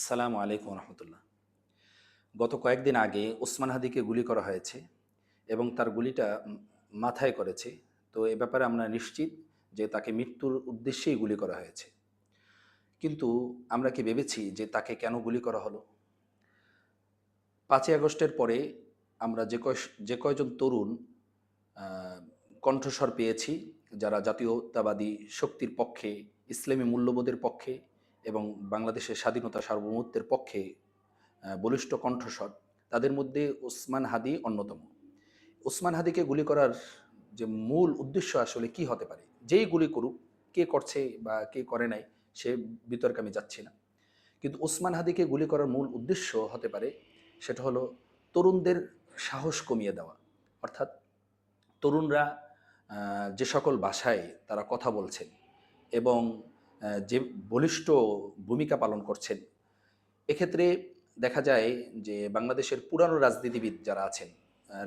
আসসালামু আলাইকুম রহমতুল্লাহ। গত কয়েকদিন আগে ওসমান হাদিকে গুলি করা হয়েছে এবং তার গুলিটা মাথায় করেছে। তো এ ব্যাপারে আমরা নিশ্চিত যে তাকে মৃত্যুর উদ্দেশ্যেই গুলি করা হয়েছে। কিন্তু আমরা কি ভেবেছি যে তাকে কেন গুলি করা হলো? ৫ই আগস্টের পরে আমরা যে কয়জন তরুণ আহ, কণ্ঠস্বর পেয়েছি, যারা জাতীয়তাবাদী শক্তির পক্ষে, ইসলামী মূল্যবোধের পক্ষে এবং বাংলাদেশের স্বাধীনতা সার্বভৌমত্বের পক্ষে বলিষ্ঠ কণ্ঠস্বর, তাদের মধ্যে ওসমান হাদি অন্যতম। ওসমান হাদিকে গুলি করার যে মূল উদ্দেশ্য আসলে কি হতে পারে? যেই গুলি করুক, কে করছে বা কে করে নাই, সে বিতর্কে আমি যাচ্ছি না। কিন্তু ওসমান হাদিকে গুলি করার মূল উদ্দেশ্য হতে পারে, সেটা হলো তরুণদের সাহস কমিয়ে দেওয়া। অর্থাৎ তরুণরা যে সকল ভাষায় তারা কথা বলছেন এবং যে বলিষ্ঠ ভূমিকা পালন করছেন, এক্ষেত্রে দেখা যায় যে বাংলাদেশের পুরানো রাজনীতিবিদ যারা আছেন,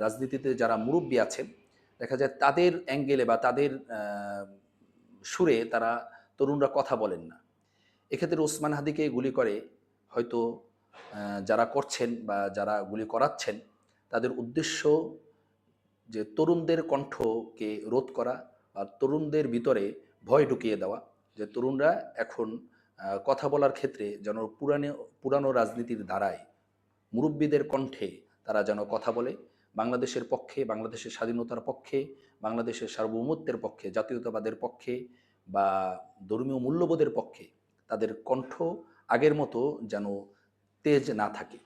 রাজনীতিতে যারা মুরব্বী আছেন, দেখা যায় তাদের অ্যাঙ্গেলে বা তাদের সুরে তারা তরুণরা কথা বলেন না। এক্ষেত্রে ওসমান হাদিকে গুলি করে হয়তো যারা করছেন বা যারা গুলি করাচ্ছেন, তাদের উদ্দেশ্য যে তরুণদের কণ্ঠকে রোধ করা আর তরুণদের ভিতরে ভয় ঢুকিয়ে দেওয়া, যে তরুণরা এখন কথা বলার ক্ষেত্রে যেন পুরানো রাজনীতির ধারায় মুরব্বীদের কণ্ঠে তারা যেন কথা বলে, বাংলাদেশের পক্ষে, বাংলাদেশের স্বাধীনতার পক্ষে, বাংলাদেশের সার্বভৌমত্বের পক্ষে, জাতীয়তাবাদের পক্ষে বা ধর্মীয় মূল্যবোধের পক্ষে তাদের কণ্ঠ আগের মতো যেন তেজ না থাকে।